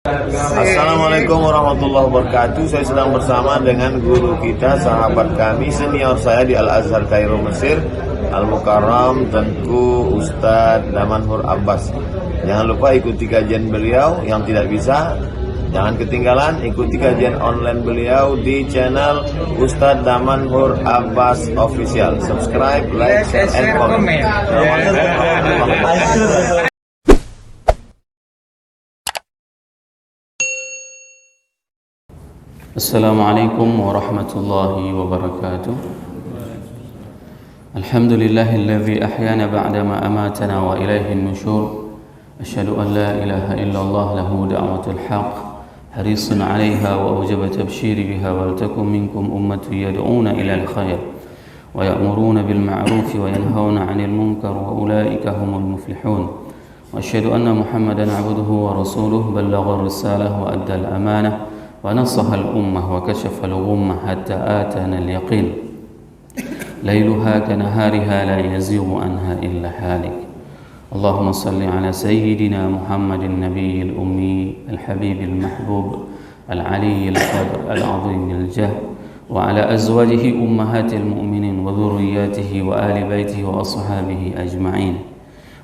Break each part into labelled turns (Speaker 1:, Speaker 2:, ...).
Speaker 1: Assalamualaikum warahmatullahi wabarakatuh. Saya sedang bersama dengan guru kita, sahabat kami, senior saya di Al-Azhar Kairo Mesir, Al-Mukarram Tengku Ustadz Damanhur Abbas. Jangan lupa ikuti kajian beliau. Yang tidak bisa, jangan ketinggalan ikuti kajian online beliau di channel Ustadz Damanhur Abbas Official. Subscribe, like, share, and comment.
Speaker 2: Assalamualaikum warahmatullahi wabarakatuh. Alhamdulillahilladzi ahyana ba'dama amatana wa ilaihin nusyur. Asyhadu an la ilaha illallah lahu da'watul haqq, harisun 'alaiha wa awjaba tabsyiri biha wal takum minkum ummatun yad'una ila al-khair wa ya'muruna bil ma'ruf wa yanhauna 'anil munkar wa ulaika humul muflihun. Wa asyhadu anna Muhammadan 'abduhu wa rasuluhu ballagha ar-risalah wa adda al-amanah ونصح الأمة وكشف الغمة حتى آتانا اليقين ليلها كنهارها لا يزيغ عنها إلا هالك. اللهم صل على سيدنا محمد النبي الأمي الحبيب المحبوب العلي القدر العظيم الجاه وعلى أزواجه أمهات المؤمنين وذرياته وآل بيته وأصحابه أجمعين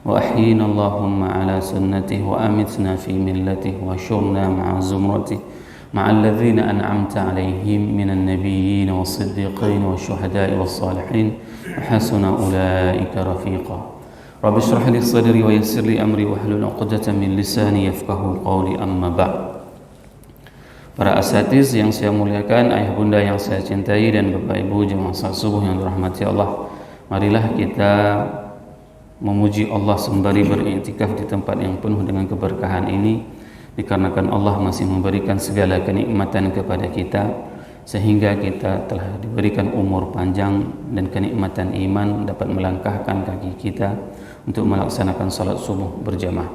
Speaker 2: وأحيينا اللهم على سنته وأمتنا في ملته واشرنا مع زمرته مع الذين أنعمت عليهم من النبيين والصديقين والشهداء والصالحين وحسن أولئك رفيقا. رب اشرح لي صدري ويسر لي أمري واحلل عقدة من لساني يفقهوا قولي أما بعد. Para asatiz yang saya muliakan, ayah bunda yang saya cintai, dan bapak ibu jemaah salat subuh yang dirahmati Allah, marilah kita memuji Allah sembari beriktikaf di tempat yang penuh dengan keberkahan ini, dikarenakan Allah masih memberikan segala kenikmatan kepada kita, sehingga kita telah diberikan umur panjang dan kenikmatan iman dapat melangkahkan kaki kita untuk melaksanakan salat subuh berjamaah.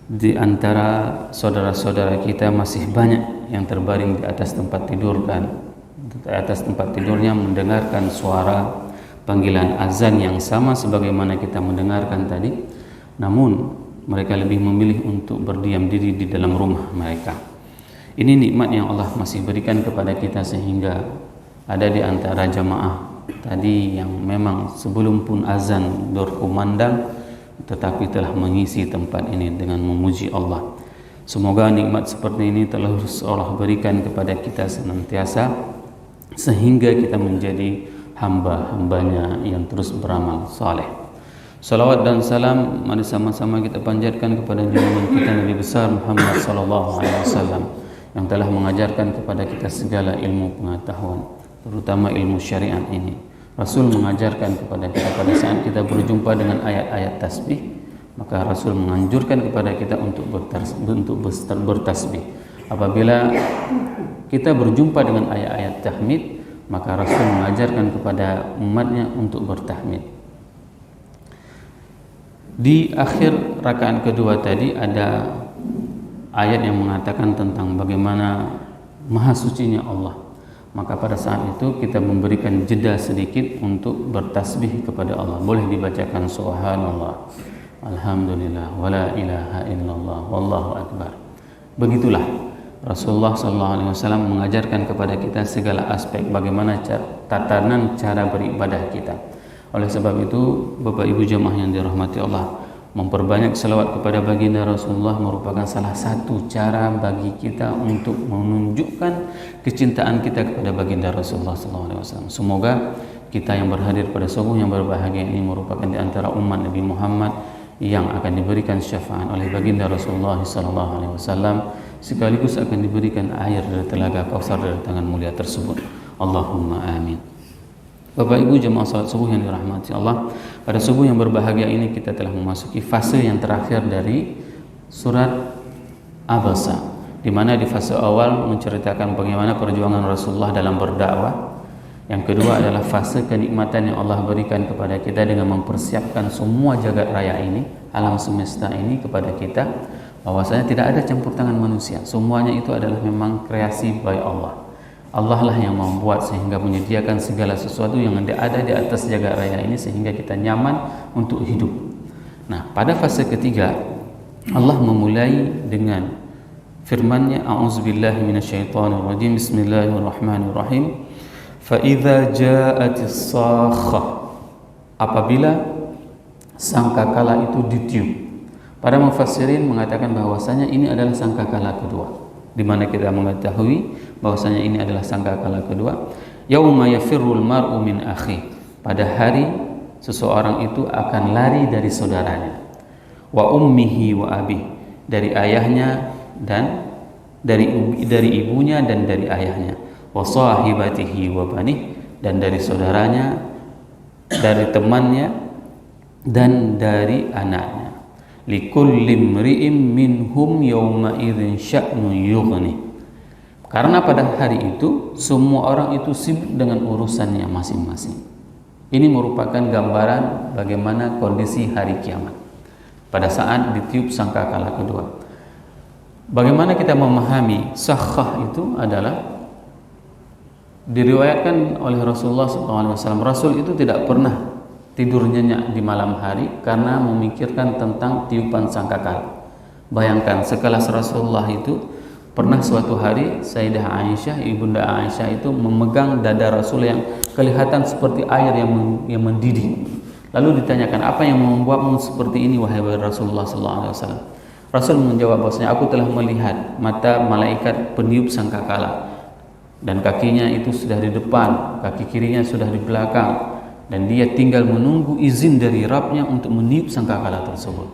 Speaker 2: Di antara saudara-saudara kita masih banyak yang terbaring di atas tempat tidur, di atas tempat tidurnya mendengarkan suara panggilan azan yang sama sebagaimana kita mendengarkan tadi, namun mereka lebih memilih untuk berdiam diri di dalam rumah mereka. Ini nikmat yang Allah masih berikan kepada kita, sehingga ada di antara jamaah tadi yang memang sebelum pun azan berkumandang tetapi telah mengisi tempat ini dengan memuji Allah. Semoga nikmat seperti ini terus Allah berikan kepada kita senantiasa, sehingga kita menjadi hamba-hambanya yang terus beramal saleh. Salawat dan salam mari sama-sama kita panjatkan kepada junjungan kita Nabi besar Muhammad sallallahu alaihi wasallam yang telah mengajarkan kepada kita segala ilmu pengetahuan, terutama ilmu syariat ini. Rasul mengajarkan kepada kita pada saat kita berjumpa dengan ayat-ayat tasbih, maka Rasul menganjurkan kepada kita untuk bertasbih. Apabila kita berjumpa dengan ayat-ayat tahmid, maka Rasul mengajarkan kepada umatnya untuk bertahmid. Di akhir rakaat kedua tadi ada ayat yang mengatakan tentang bagaimana maha sucinya Allah. Maka pada saat itu kita memberikan jeda sedikit untuk bertasbih kepada Allah. Boleh dibacakan subhanallah, alhamdulillah, wala ilaha illallah, wallahu akbar. Begitulah Rasulullah SAW mengajarkan kepada kita segala aspek bagaimana tatanan cara beribadah kita. Oleh sebab itu, Bapak Ibu jemaah yang dirahmati Allah, memperbanyak selawat kepada baginda Rasulullah merupakan salah satu cara bagi kita untuk menunjukkan kecintaan kita kepada baginda Rasulullah SAW. Semoga kita yang berhadir pada subuh yang berbahagia ini merupakan di antara umat Nabi Muhammad yang akan diberikan syafaat oleh baginda Rasulullah SAW, sekaligus akan diberikan air dari telaga Kausar dari tangan mulia tersebut. Allahumma amin. Bapak Ibu jemaah salat subuh yang dirahmati Allah, pada subuh yang berbahagia ini kita telah memasuki fase yang terakhir dari surat Abasa, di mana di fase awal menceritakan bagaimana perjuangan Rasulullah dalam berdakwah. Yang kedua adalah fase kenikmatan yang Allah berikan kepada kita dengan mempersiapkan semua jagat raya ini, alam semesta ini kepada kita, bahwasanya tidak ada campur tangan manusia. Semuanya itu adalah memang kreasi by Allah. Allah lah yang membuat sehingga menyediakan segala sesuatu yang ada di atas jagat raya ini sehingga kita nyaman untuk hidup. Nah, pada fase ketiga Allah memulai dengan firman-Nya, a'udzubillahi minasyaitonirrajim, bismillahirrahmanirrahim, fa idza ja'atis sakhah, apabila sangkakala itu ditiup. Para mufassirin mengatakan bahwasanya ini adalah sangkakala kedua, di mana kita mengetahui bahwasanya ini adalah sangkakala kedua. Yauma yafirrul mar'u min akhi, pada hari seseorang itu akan lari dari saudaranya, wa ummihi wa abih, dari ayahnya dan dari ibunya dan dari ayahnya, wa sahibatihi wa banih, dan dari saudaranya, dari temannya dan dari anaknya. Likulli imri'in minhum yawma idzin sya'nun yughni, karena pada hari itu semua orang itu sibuk dengan urusannya masing-masing. Ini merupakan gambaran bagaimana kondisi hari kiamat pada saat ditiup sangkakala kedua. Bagaimana kita memahami sakhah itu adalah diriwayatkan oleh Rasulullah SAW. Rasul itu tidak pernah tidur nyenyak di malam hari karena memikirkan tentang tiupan sangkakala. Bayangkan sekelas Rasulullah itu pernah suatu hari Sayyidah Aisyah, ibunda Aisyah itu memegang dada Rasul yang kelihatan seperti air yang mendidih. Lalu ditanyakan, apa yang membuatmu seperti ini wahai Rasulullah SAW? Rasul menjawab bahwasanya aku telah melihat mata malaikat peniup sangkakala, dan kakinya itu sudah di depan, kaki kirinya sudah di belakang, dan dia tinggal menunggu izin dari Rabbnya untuk meniup sangkakala tersebut.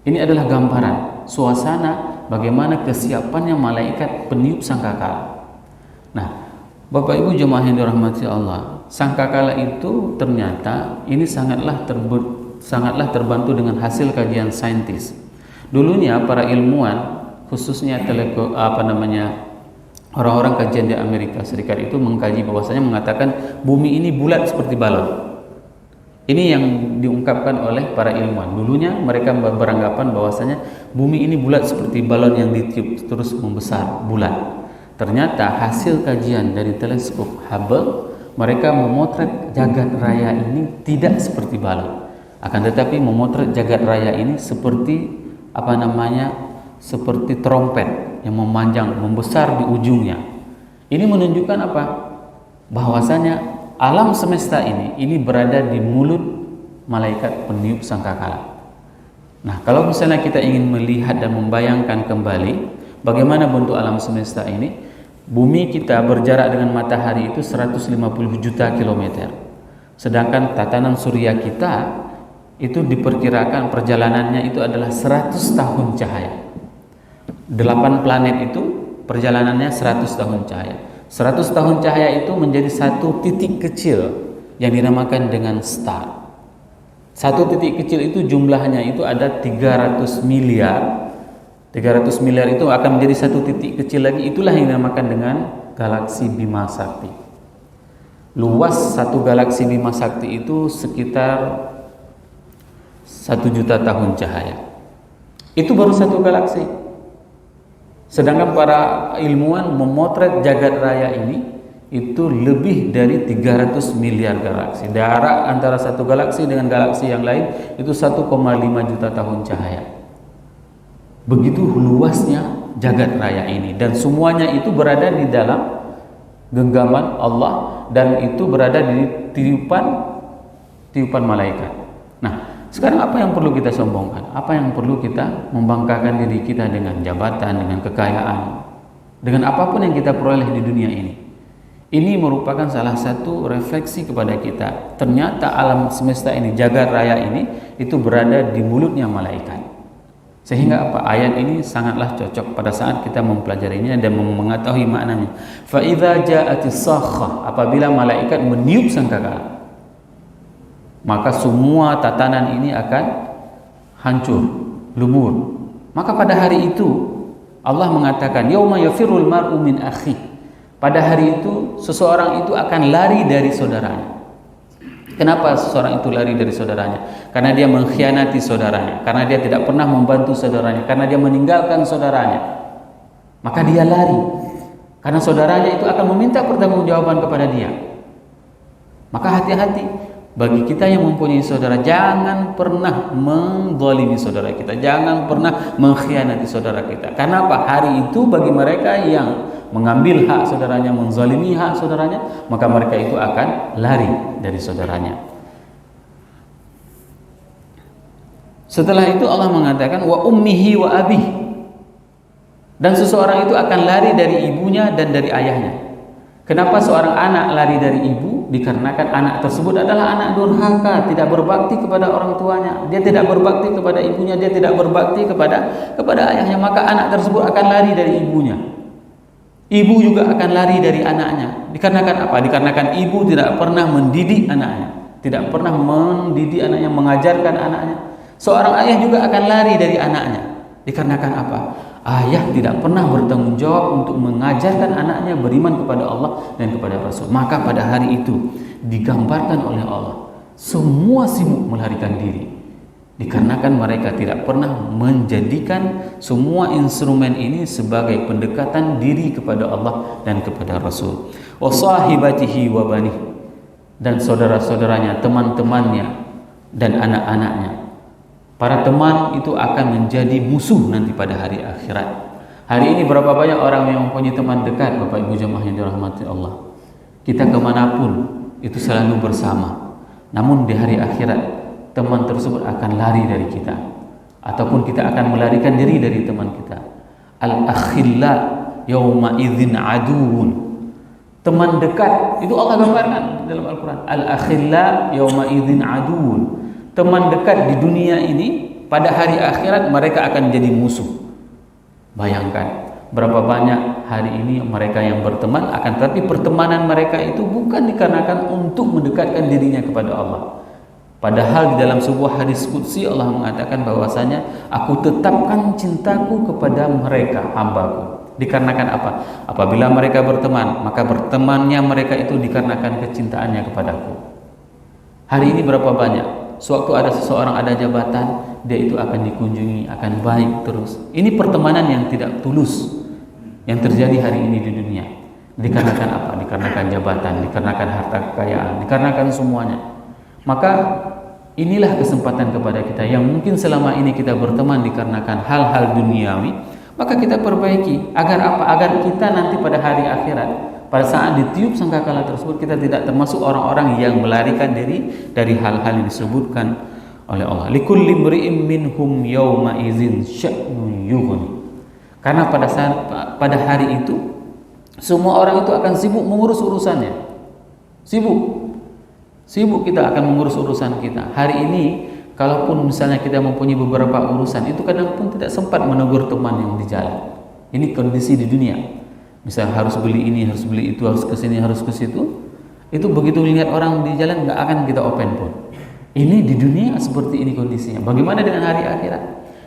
Speaker 2: Ini adalah gambaran suasana bagaimana kesiapannya malaikat peniup sangkakala. Nah, Bapak Ibu jemaah yang dirahmati Allah, sangkakala itu ternyata ini sangatlah terbantu dengan hasil kajian saintis. Dulunya para ilmuwan, khususnya orang-orang kajian di Amerika Serikat itu mengkaji bahwasanya mengatakan bumi ini bulat seperti balon. Ini yang diungkapkan oleh para ilmuwan. Dulunya mereka beranggapan bahwasanya bumi ini bulat seperti balon yang ditiup terus membesar bulat. Ternyata hasil kajian dari teleskop Hubble, mereka memotret jagat raya ini tidak seperti balon. Akan tetapi memotret jagat raya ini seperti seperti trompet yang memanjang, membesar di ujungnya. Ini menunjukkan apa? Bahwasanya alam semesta ini berada di mulut malaikat peniup sangkakala. Nah, kalau misalnya kita ingin melihat dan membayangkan kembali bagaimana bentuk alam semesta ini, bumi kita berjarak dengan matahari itu 150 juta kilometer. Sedangkan tatanan surya kita itu diperkirakan perjalanannya itu adalah 100 tahun cahaya. 8 planet itu perjalanannya 100 tahun cahaya. 100 tahun cahaya itu menjadi satu titik kecil yang dinamakan dengan star. Satu titik kecil itu jumlahnya itu ada 300 miliar. 300 miliar itu akan menjadi satu titik kecil lagi. Itulah yang dinamakan dengan galaksi Bima Sakti. Luas satu galaksi Bima Sakti itu sekitar 1 juta tahun cahaya. Itu baru satu galaksi. Sedangkan para ilmuwan memotret jagat raya ini itu lebih dari 300 miliar galaksi. Jarak antara satu galaksi dengan galaksi yang lain itu 1,5 juta tahun cahaya. Begitu luasnya jagat raya ini, dan semuanya itu berada di dalam genggaman Allah, dan itu berada di tiupan malaikat. Nah, sekarang apa yang perlu kita sombongkan? Apa yang perlu kita membanggakan diri kita dengan jabatan, dengan kekayaan, dengan apapun yang kita peroleh di dunia ini? Ini merupakan salah satu refleksi kepada kita. Ternyata alam semesta ini, jagat raya ini, itu berada di mulutnya malaikat. Sehingga apa? Ayat ini sangatlah cocok pada saat kita mempelajarinya dan mengetahui maknanya. Fa idza ja'atis sakhah, apabila malaikat meniup sangkakala, maka semua tatanan ini akan hancur, lumur. Maka pada hari itu Allah mengatakan, yauma yafirul mar'u min akhi. Pada hari itu seseorang itu akan lari dari saudaranya. Kenapa seseorang itu lari dari saudaranya? Karena dia mengkhianati saudaranya, karena dia tidak pernah membantu saudaranya, karena dia meninggalkan saudaranya. Maka dia lari. Karena saudaranya itu akan meminta pertanggungjawaban kepada dia. Maka hati-hati. Bagi kita yang mempunyai saudara, jangan pernah menzalimi saudara kita, jangan pernah mengkhianati saudara kita. Kenapa? Hari itu bagi mereka yang mengambil hak saudaranya, menzalimi hak saudaranya, maka mereka itu akan lari dari saudaranya. Setelah itu Allah mengatakan wa ummihi wa abih. Dan seseorang itu akan lari dari ibunya dan dari ayahnya. Kenapa seorang anak lari dari ibu? Dikarenakan anak tersebut adalah anak durhaka, tidak berbakti kepada orang tuanya, dia tidak berbakti kepada ibunya, dia tidak berbakti kepada ayahnya, maka anak tersebut akan lari dari ibunya. Ibu juga akan lari dari anaknya. Dikarenakan apa? Dikarenakan ibu tidak pernah mendidik anaknya, tidak pernah mendidik anaknya, mengajarkan anaknya. Seorang ayah juga akan lari dari anaknya. Dikarenakan apa? Ayah tidak pernah bertanggung jawab untuk mengajarkan anaknya beriman kepada Allah dan kepada Rasul. Maka pada hari itu digambarkan oleh Allah, semua sibuk melarikan diri. Dikarenakan mereka tidak pernah menjadikan semua instrumen ini sebagai pendekatan diri kepada Allah dan kepada Rasul. Wa sahibatihi wa banih, dan saudara-saudaranya, teman-temannya dan anak-anaknya. Para teman itu akan menjadi musuh nanti pada hari akhirat. Hari ini berapa banyak orang yang mempunyai teman dekat, Bapak Ibu jemaah yang dirahmati Allah. Kita kemanapun itu selalu bersama. Namun di hari akhirat teman tersebut akan lari dari kita, ataupun kita akan melarikan diri dari teman kita. Al-akhilla yawma idzin aduun. Teman dekat itu Allah gambarkan dalam Al-Quran. Al-akhilla yawma idzin aduun. Teman dekat di dunia ini pada hari akhirat mereka akan jadi musuh. Bayangkan berapa banyak hari ini mereka yang berteman, akan tetapi pertemanan mereka itu bukan dikarenakan untuk mendekatkan dirinya kepada Allah. Padahal di dalam sebuah hadis qudsi Allah mengatakan bahwasanya aku tetapkan cintaku kepada mereka hambaku. Dikarenakan apa? Apabila mereka berteman, maka bertemannya mereka itu dikarenakan kecintaannya kepadaku. Hari ini berapa banyak? Sewaktu ada seseorang ada jabatan, dia itu akan dikunjungi, akan baik terus. Ini pertemanan yang tidak tulus yang terjadi hari ini di dunia. Dikarenakan apa? Dikarenakan jabatan, dikarenakan harta kekayaan, dikarenakan semuanya. Maka inilah kesempatan kepada kita yang mungkin selama ini kita berteman dikarenakan hal-hal duniawi, maka kita perbaiki agar apa? Agar kita nanti pada hari akhirat, pada saat ditiup sangkakala tersebut, kita tidak termasuk orang-orang yang melarikan diri dari hal-hal yang disebutkan oleh Allah. Likulli mri'in minhum yawma idzin sya'nun yughni. Karena pada hari itu semua orang itu akan sibuk mengurus urusannya. Sibuk kita akan mengurus urusan kita. Hari ini kalaupun misalnya kita mempunyai beberapa urusan, itu kadang pun tidak sempat menegur teman yang di jalan. Ini kondisi di dunia. Misal harus beli ini, harus beli itu, harus ke sini, harus ke situ. Itu begitu melihat orang di jalan nggak akan kita open pun. Ini di dunia seperti ini kondisinya. Bagaimana dengan hari akhirat?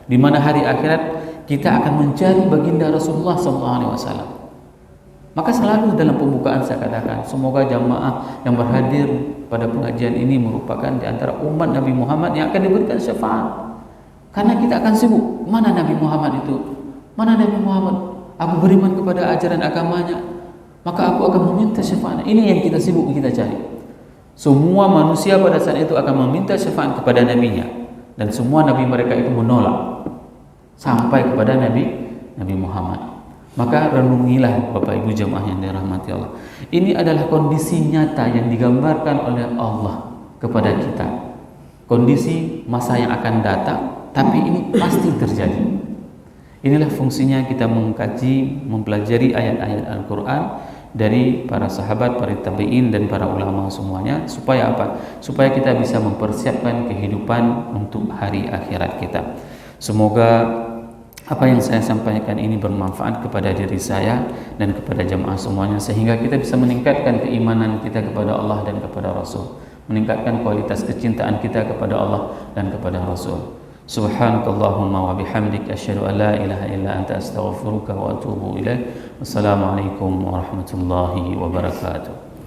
Speaker 2: Di mana hari akhirat kita akan mencari baginda Rasulullah SAW. Maka selalu dalam pembukaan saya katakan, semoga jamaah yang berhadir pada pengajian ini merupakan di antara umat Nabi Muhammad yang akan diberikan syafaat. Karena kita akan sibuk, mana Nabi Muhammad itu? Mana Nabi Muhammad? Aku beriman kepada ajaran agamanya, maka aku akan meminta syafaat. Ini yang kita sibuk kita cari. Semua manusia pada saat itu akan meminta syafaat kepada nabinya, dan semua nabi mereka itu menolak sampai kepada Nabi Muhammad. Maka renungilah Bapak Ibu jemaah yang dirahmati Allah. Ini adalah kondisi nyata yang digambarkan oleh Allah kepada kita. Kondisi masa yang akan datang, tapi ini pasti terjadi. Inilah fungsinya kita mengkaji, mempelajari ayat-ayat Al-Quran dari para sahabat, para tabi'in dan para ulama semuanya. Supaya apa? Supaya kita bisa mempersiapkan kehidupan untuk hari akhirat kita. Semoga apa yang saya sampaikan ini bermanfaat kepada diri saya dan kepada jamaah semuanya, sehingga kita bisa meningkatkan keimanan kita kepada Allah dan kepada Rasul, meningkatkan kualitas kecintaan kita kepada Allah dan kepada Rasul. Subhanakallahumma wa bihamdik asyhadu an la ilaha illa anta astaghfiruka wa atubu ilaik. Wassalamualaikum warahmatullahi wabarakatuh.